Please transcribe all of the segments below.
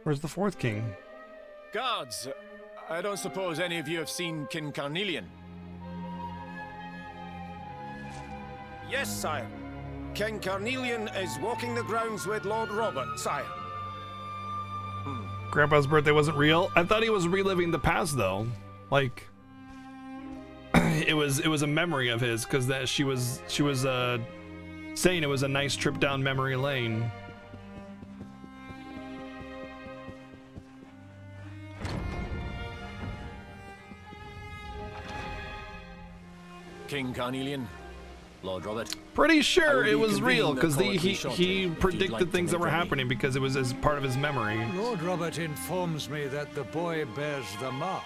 Where's the fourth king? Guards, I don't suppose any of you have seen King Carnelian? Yes, sire. King Carnelian is walking the grounds with Lord Robert, sire. Grandpa's birthday wasn't real? I thought he was reliving the past though. Like it was a memory of his, because that she was saying it was a nice trip down memory lane. King Carnelian, Lord Robert. Pretty sure it was reconvene real, the because colloquy he shortly, if you'd predicted like to things that make were ready. happening because it was as part of his memory. Lord Robert informs me that the boy bears the mark.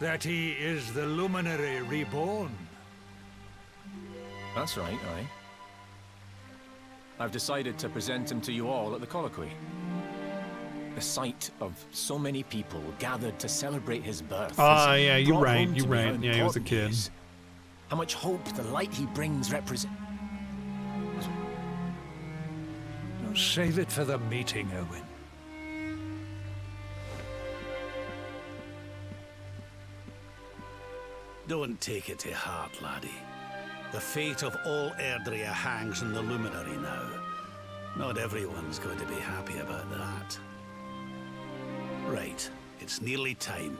That he is the luminary reborn. That's right, aye. I've decided to present him to you all at the colloquy. The sight of so many people gathered to celebrate his birth. Ah, has yeah, you're brought right, home you're to me how right. Yeah, he was a important kid. is. How much hope the light he brings represent. Save it for the meeting, Owen. Don't take it to heart, laddie. The fate of all Erdrea hangs in the luminary now. Not everyone's going to be happy about that. Right, it's nearly time.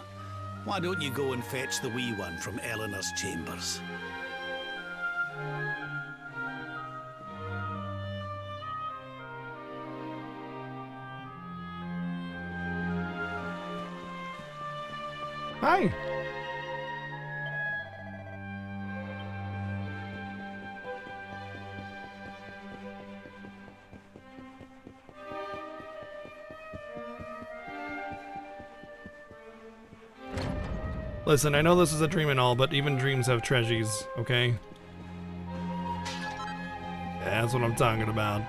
Why don't you go and fetch the wee one from Eleanor's chambers? Hi. Listen, I know this is a dream and all, but even dreams have treasures, okay? Yeah, that's what I'm talking about.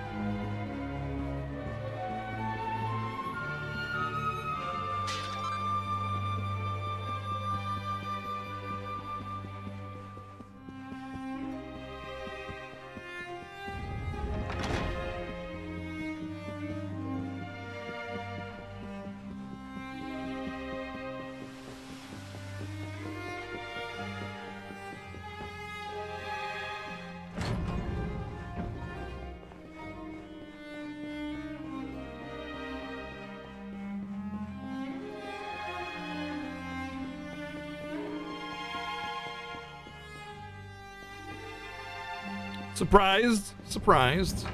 Surprised, surprised.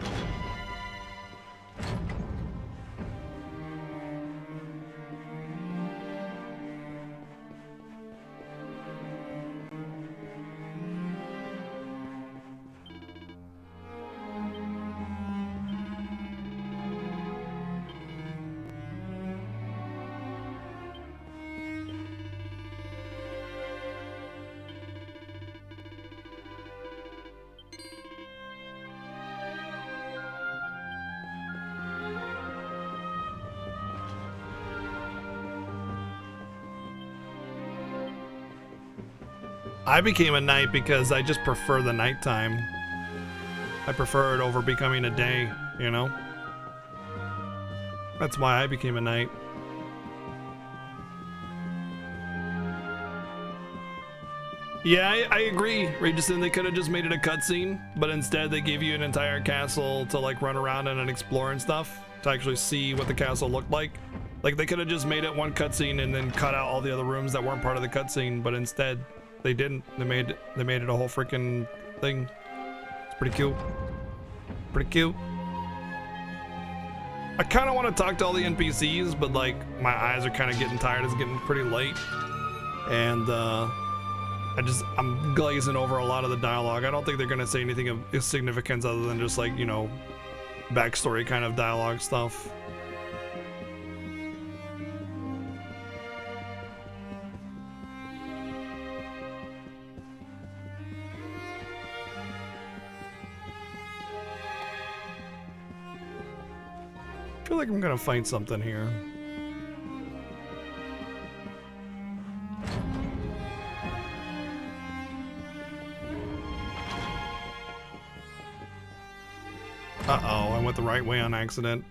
I became a knight because I just prefer the nighttime. I prefer it over becoming a day, you know? That's why I became a knight. Yeah, I agree, Rageson. They could have just made it a cutscene, but instead they gave you an entire castle to like run around in and explore and stuff, to actually see what the castle looked like. Like they could have just made it one cutscene and then cut out all the other rooms that weren't part of the cutscene, but instead they didn't. They made it a whole freaking thing. It's pretty cute. Pretty cute. I kind of want to talk to all the NPCs, but like my eyes are kind of getting tired. It's getting pretty late, and I'm glazing over a lot of the dialogue. I don't think they're gonna say anything of significance other than just like, you know, backstory kind of dialogue stuff. I feel like I'm gonna find something here. Uh-oh, I went the right way on accident.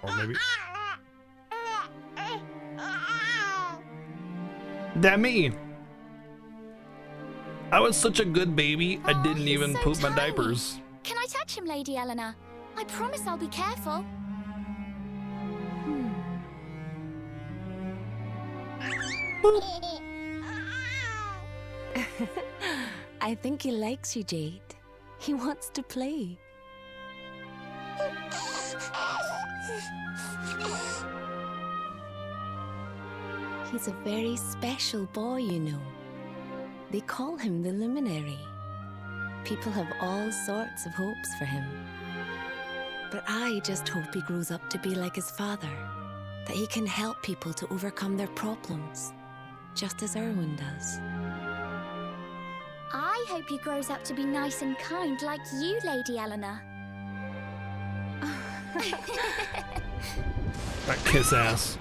Or maybe. That me. I was such a good baby, I didn't he's even so poop my tiny. diapers. Can I touch him, Lady Eleanor? I promise I'll be careful. I think he likes you, Jade. He wants to play. He's a very special boy, you know. They call him the Luminary. People have all sorts of hopes for him. But I just hope he grows up to be like his father, that he can help people to overcome their problems, just as Erwin does. I hope he grows up to be nice and kind like you, Lady Eleanor. That kiss ass.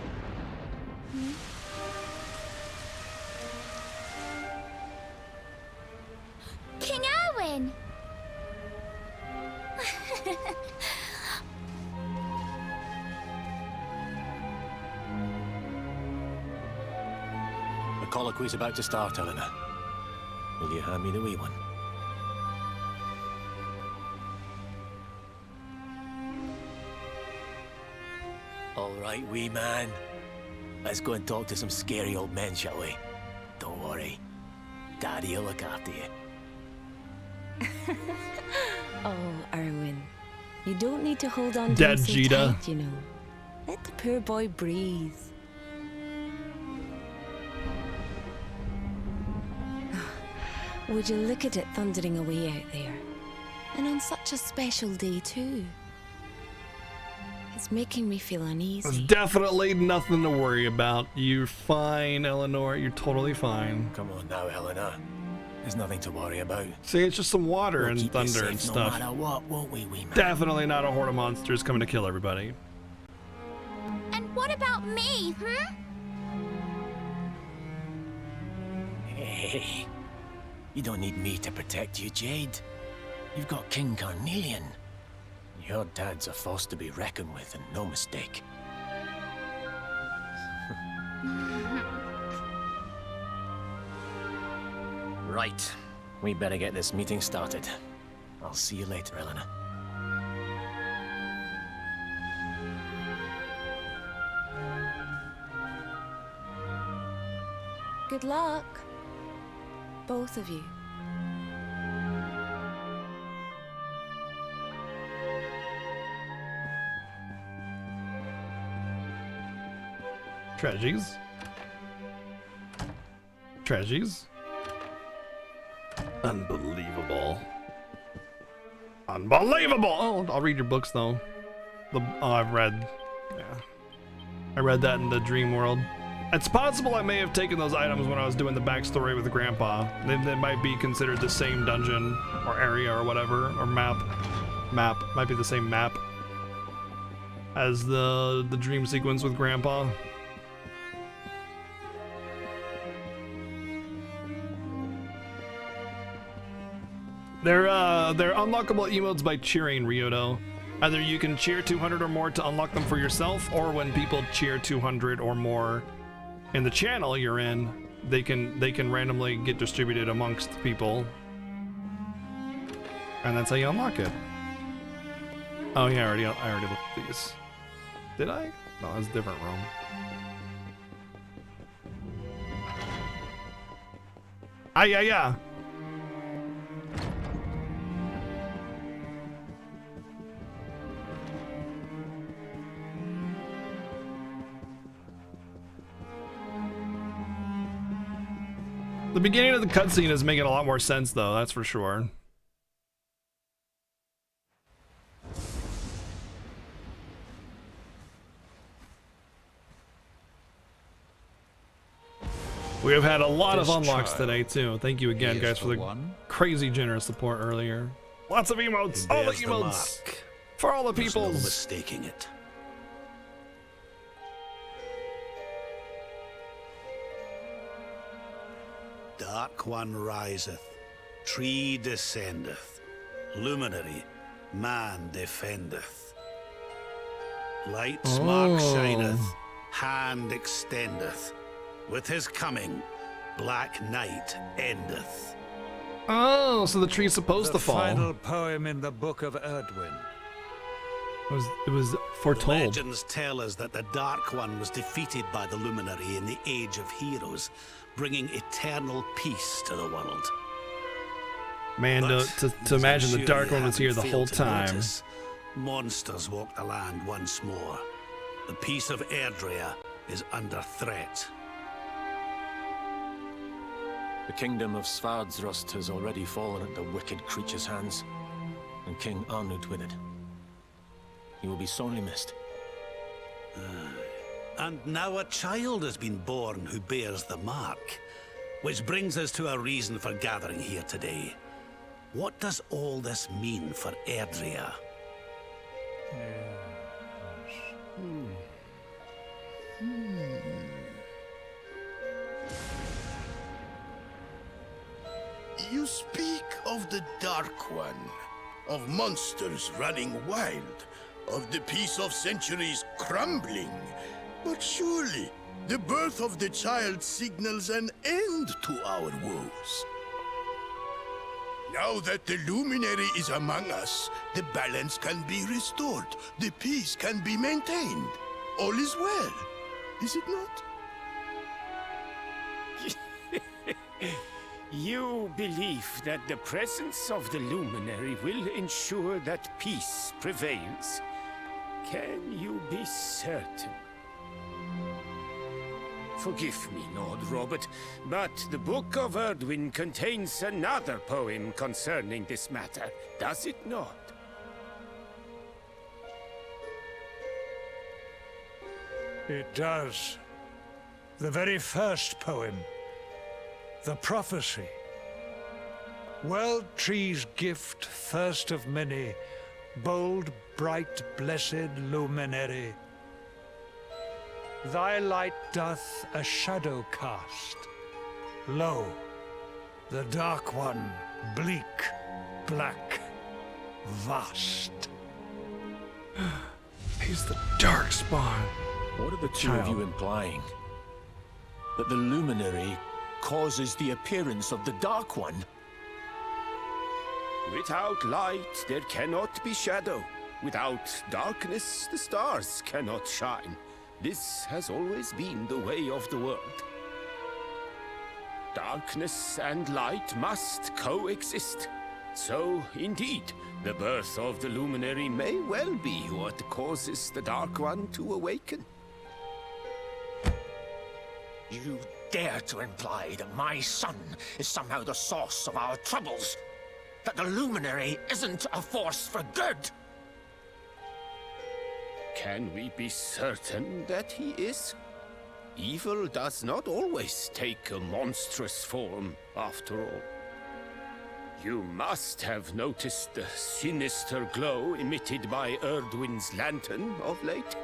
King Erwin! The colloquy's about to start, Eleanor. Will you hand me the wee one? All right, wee man. Let's go and talk to some scary old men, shall we? Don't worry. Daddy will look after you. Oh, Erwin, you don't need to hold on to Dead him so Jita. tight, you know. Let the poor boy breathe. Would you look at it thundering away out there? And on such a special day, too. It's making me feel There's uneasy. definitely nothing to worry about. You're fine, Eleanor. You're totally fine. Come on now, Eleanor. There's nothing to worry about. See, it's just some water We'll and keep you thunder and safe stuff. No matter what, won't we, wee man? Definitely not a horde of monsters coming to kill everybody. And what about me, hmm? Hey, you don't need me to protect you, Jade. You've got King Carnelian. Your dad's a force to be reckoned with, and no mistake. Right. We better get this meeting started. I'll see you later, Eleanor. Good luck. Both of you. Tragedies. Tragedies. Unbelievable. Unbelievable! Oh, I'll read your books though. I've read. Yeah. I read that in the dream world. It's possible I may have taken those items when I was doing the backstory with Grandpa. They might be considered the same dungeon or area or whatever, or map. Might be the same map as the dream sequence with Grandpa. They're unlockable emotes by cheering, Ryoto. Either you can cheer 200 or more to unlock them for yourself, or when people cheer 200 or more in the channel you're in, they can randomly get distributed amongst people. And that's how you unlock it. Oh yeah, I already looked at these. Did I? No, that's a different room. Ah, yeah. The beginning of the cutscene is making a lot more sense, though, that's for sure. We have had a lot of This unlocks child today, too. Thank you again, is guys, for the one crazy generous support earlier. Lots of emotes! All the There's the emotes! mark. For all the There's no peoples! mistaking it. Dark One riseth, tree descendeth, luminary, man defendeth. Light's mark shineth, hand extendeth. With his coming, black night endeth. Oh, so the tree's supposed The to fall. final poem in the Book of Erdwin. It was foretold. Legends tell us that the Dark One was defeated by the Luminary in the Age of Heroes, bringing eternal peace to the world. Man, But, to as imagine I'm the sure Dark you One was here haven't the failed whole to time. notice, monsters walk the land once more. The peace of Erdrea is under threat. The kingdom of Svadsrust has already fallen at the wicked creature's hands, and King Arnud with it. He will be sorely missed. And now a child has been born who bears the mark. Which brings us to a reason for gathering here today. What does all this mean for Erdrea? You speak of the Dark One, of monsters running wild, of the peace of centuries crumbling. But surely, the birth of the child signals an end to our woes. Now that the Luminary is among us, the balance can be restored, the peace can be maintained. All is well, is it not? You believe that the presence of the Luminary will ensure that peace prevails. Can you be certain? Forgive me, Lord Robert, but the Book of Erdwin contains another poem concerning this matter, does it not? It does. The very first poem. The prophecy. World Tree's gift, first of many, bold, bright, blessed luminary. Thy light doth a shadow cast. Lo, the Dark One, bleak, black, vast. He's the Darkspawn. What are the two of you implying? That the Luminary causes the appearance of the Dark One? Without light, there cannot be shadow. Without darkness, the stars cannot shine. This has always been the way of the world. Darkness and light must coexist. So, indeed, the birth of the Luminary may well be what causes the Dark One to awaken. You dare to imply that my son is somehow the source of our troubles? That the Luminary isn't a force for good? Can we be certain that he is? Evil does not always take a monstrous form, after all. You must have noticed the sinister glow emitted by Erdwin's lantern of late.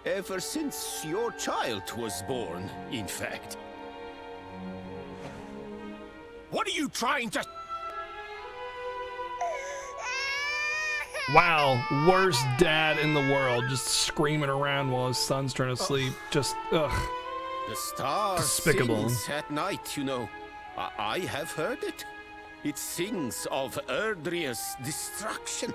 Ever since your child was born, in fact. What are you trying to... Wow, worst dad in the world, just screaming around while his son's trying to sleep. Just, ugh. The star Despicable. sings at night, you know. I have heard it. It sings of Erdrea's destruction.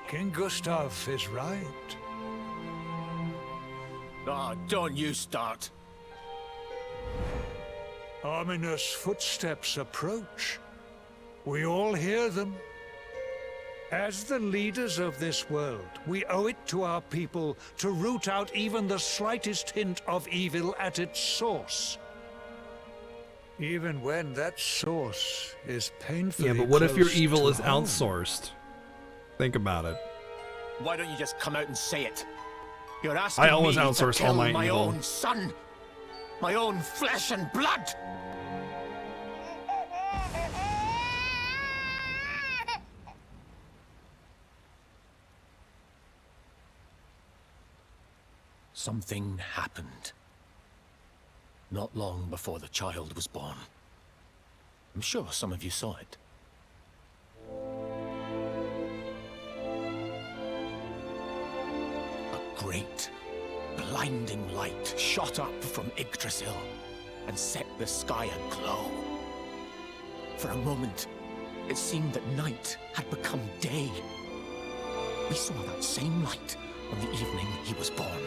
King Gustav is right. Ah, don't you start. Ominous footsteps approach. We all hear them. As the leaders of this world, we owe it to our people to root out even the slightest hint of evil at its source. Even when that source is painfully Yeah, but what if your close evil to is home? outsourced? Think about it. Why don't you just come out and say it? You're asking I always me outsource to all kill my my evil. own son. My own flesh and blood. Something happened. Not long before the child was born. I'm sure some of you saw it. A great, blinding light shot up from Yggdrasil and set the sky aglow. For a moment, it seemed that night had become day. We saw that same light on the evening he was born.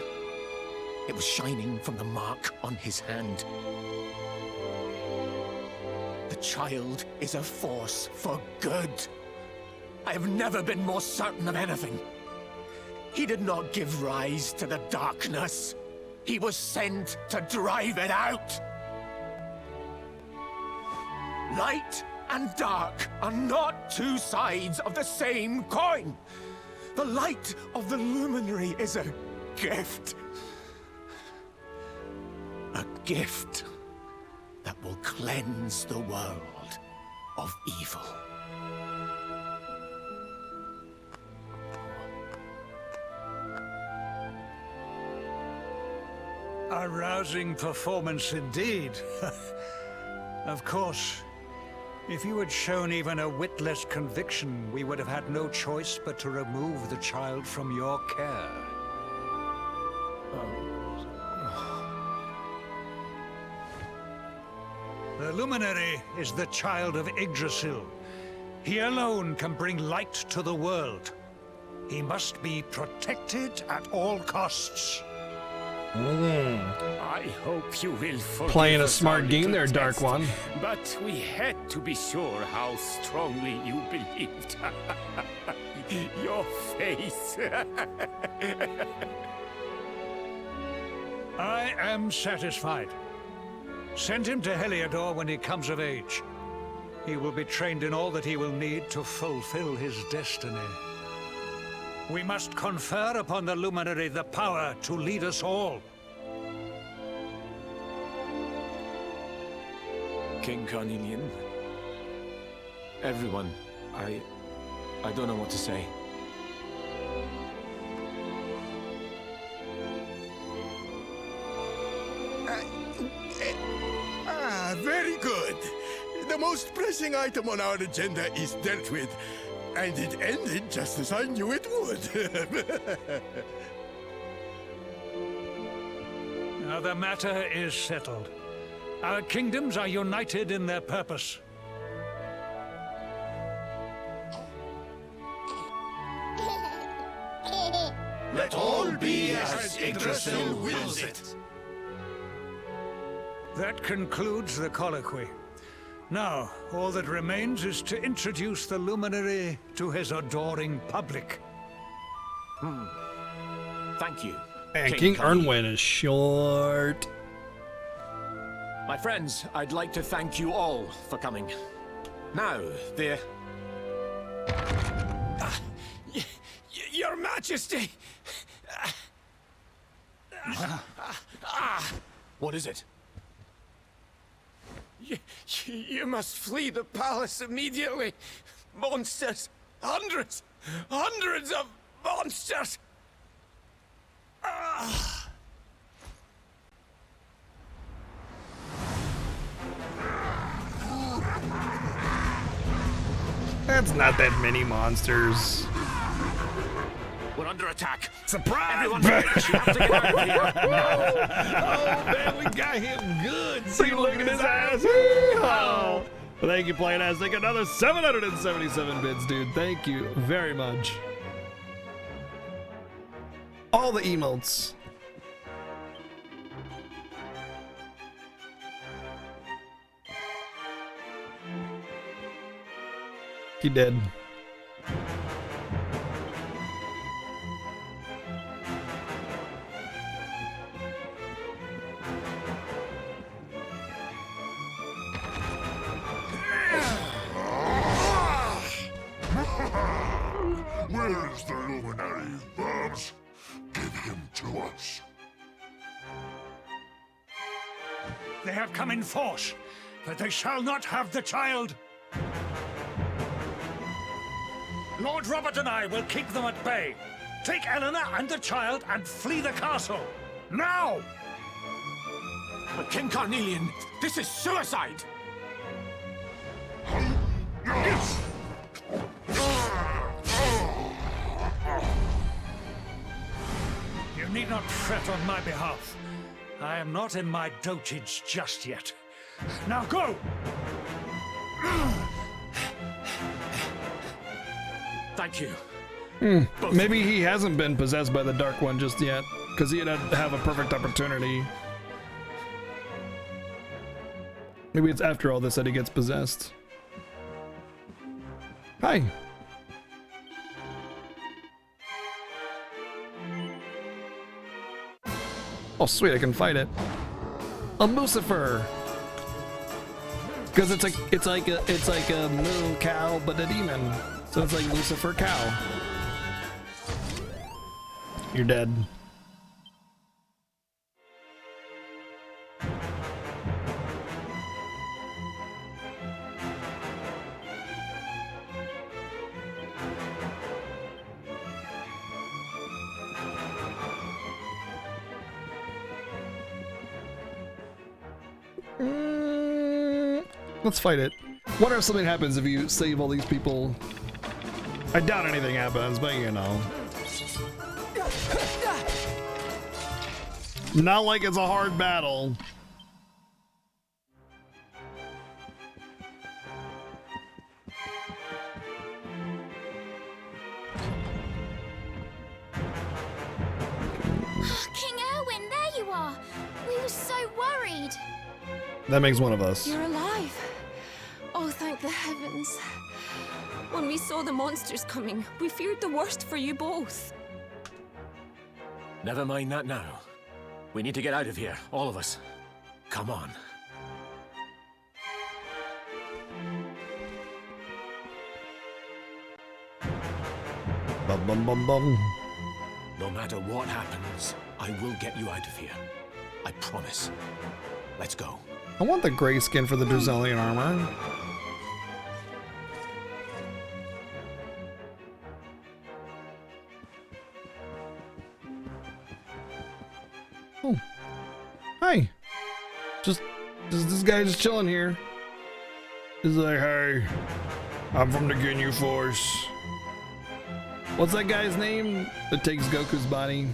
It was shining from the mark on his hand. The child is a force for good. I have never been more certain of anything. He did not give rise to the darkness. He was sent to drive it out. Light and dark are not two sides of the same coin. The light of the luminary is a gift. A gift that will cleanse the world of evil. A rousing performance indeed. Of course, if you had shown even a whit less conviction, we would have had no choice but to remove the child from your care. The Luminary is the child of Yggdrasil. He alone can bring light to the world. He must be protected at all costs. I hope you will forgive Playing a us smart our game little there, Dark test, One. But we had to be sure how strongly you believed. Your face. I am satisfied. Send him to Heliodor when he comes of age. He will be trained in all that he will need to fulfill his destiny. We must confer upon the Luminary the power to lead us all. King Carnelian. Everyone, I don't know what to say. Very good. The most pressing item on our agenda is dealt with, and it ended just as I knew it would. Now the matter is settled. Our kingdoms are united in their purpose. Let all be as Yggdrasil wills it. That concludes the colloquy. Now, all that remains is to introduce the Luminary to his adoring public. Thank you. And King Arnwin is short. My friends, I'd like to thank you all for coming. Now, Your Majesty! What is it? You must flee the palace immediately. Monsters! Hundreds of monsters! That's not that many monsters. We're under attack. Surprise! Everyone, you have to get out of here. Oh man, we got him good. See, look at his ass. Oh. Well, thank you, Playtastic. Another 777 bits, dude. Thank you very much. All the emotes. He did. Where is the Luminary, Babs? Give him to us. They have come in force, but they shall not have the child. Lord Robert and I will keep them at bay. Take Eleanor and the child and flee the castle. Now! But King Carnelian, this is suicide! not fret on my behalf. I am not in my dotage just yet. Now go! Thank you. Maybe he hasn't been possessed by the Dark One just yet, because he'd have a perfect opportunity. Maybe it's after all this that he gets possessed. Hi. Oh sweet, I can fight it. A Lucifer. Because it's like a moon cow, but a demon. So it's like Lucifer cow. You're dead. Let's fight it. Wonder if something happens if you save all these people. I doubt anything happens, but you know. Not like it's a hard battle. King Erwin, there you are. We were so worried. That makes one of us. You're alive. Oh, thank the heavens. When we saw the monsters coming, we feared the worst for you both. Never mind that now. We need to get out of here, all of us. Come on. Bum bum bum bum. No matter what happens, I will get you out of here. I promise. Let's go. I want the gray skin for the Druselian armor. Oh. Hi. Just this guy just chilling here. He's like, hey, I'm from the Ginyu Force. What's that guy's name that takes Goku's body?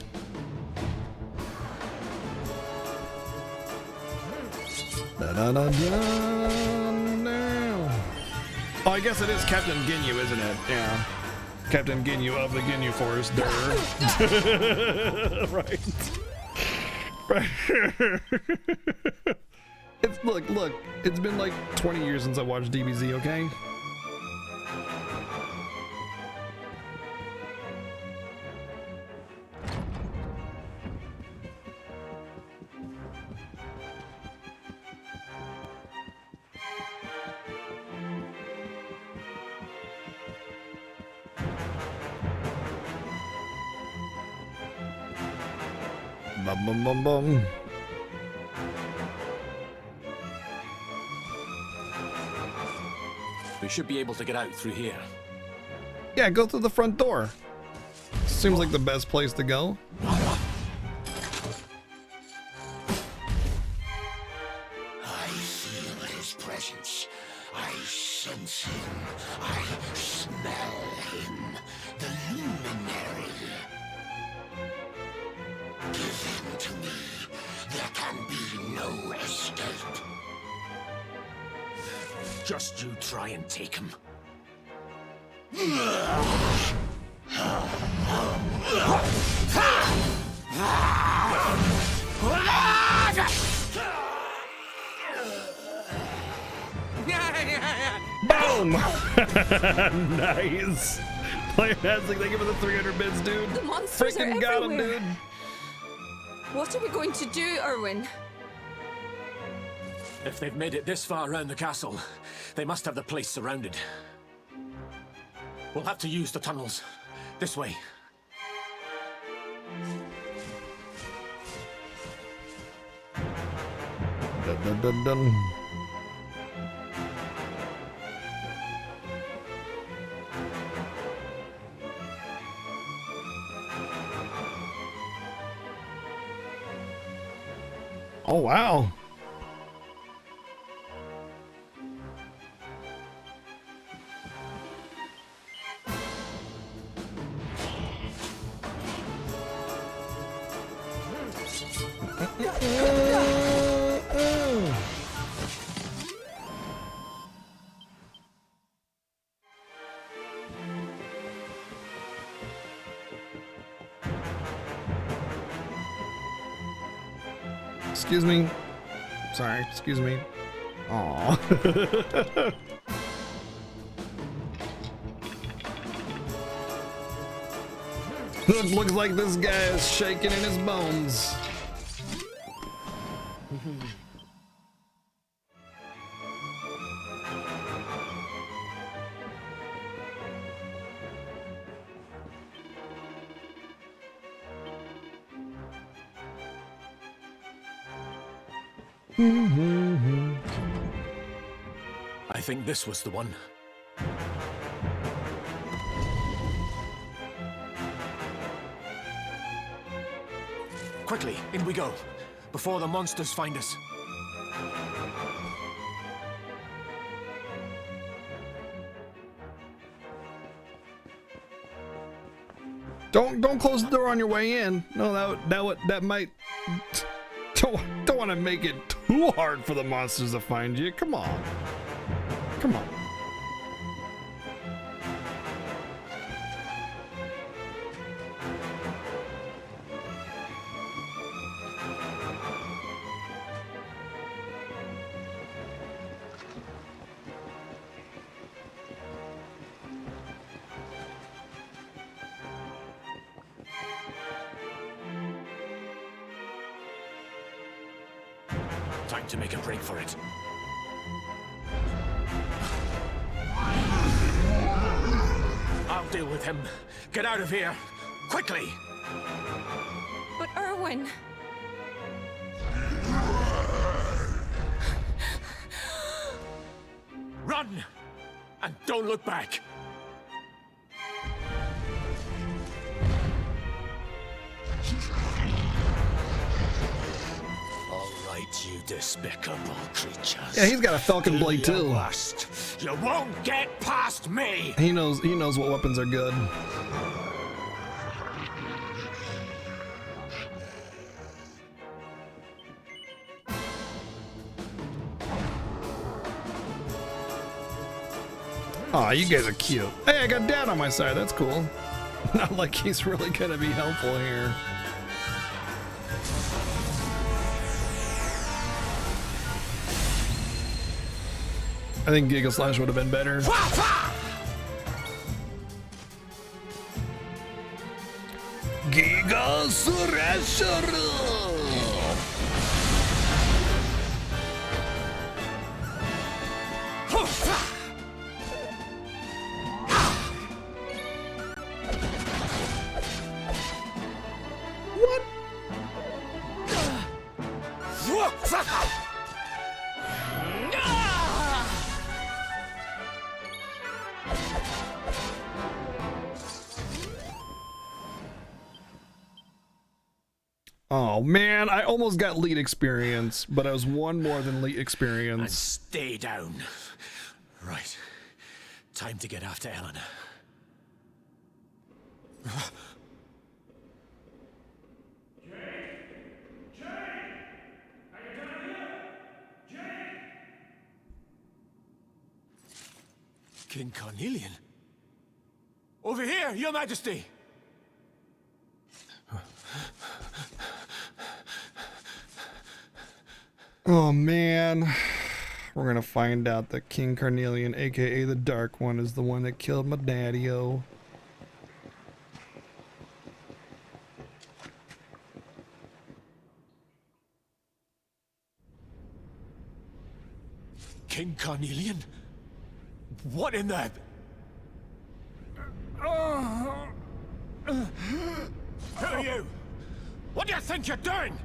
Oh, I guess it is Captain Ginyu, isn't it? Yeah. Captain Ginyu of the Ginyu Force. Durr. Right. It's look. It's been like 20 years since I watched DBZ, okay? Bum bum bum bum. We should be able to get out through here. Yeah, go through the front door. Seems like the best place to go. I feel his presence. I sense him. I smell him. The luminary. Give him to me. There can be no escape. Just you try and take him. Boom! Nice. Like that's like they give us the 300 bits, dude. The monsters Freaking are got him, everywhere. dude. What are we going to do, Erwin? If they've made it this far around the castle, they must have the place surrounded. We'll have to use the tunnels. This way. Dun, dun, dun, dun. Oh wow. Excuse me. Sorry, excuse me. Aw. Looks like this guy is shaking in his bones. I think this was the one. Quickly, in we go, before the monsters find us. Don't close the door on your way in. No, that might. Don't want to make it too hard for the monsters to find you. Come on. Come on. Time to make a break for it. I'll deal with him. Get out of here. Quickly! But Erwin... Run! And don't look back! Alright, you despicable creatures. Yeah, he's got a falcon blade Do your too. worst. You won't get past me! He knows what weapons are good. Aw, you guys are cute. Hey, I got Dad on my side. That's cool. Not like he's really gonna be helpful here. I think Giga Slash would have been better. Giga Slash! Oh man, I almost got lead experience, but I was one more than lead And experience. stay down. Right. Time to get after Eleanor. King Carnelian? Over here, Your Majesty! Oh man, we're gonna find out that King Carnelian, aka the Dark One, is the one that killed my daddy-o. King Carnelian? What in the... Who are you? What do you think you're doing?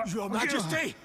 Your Majesty!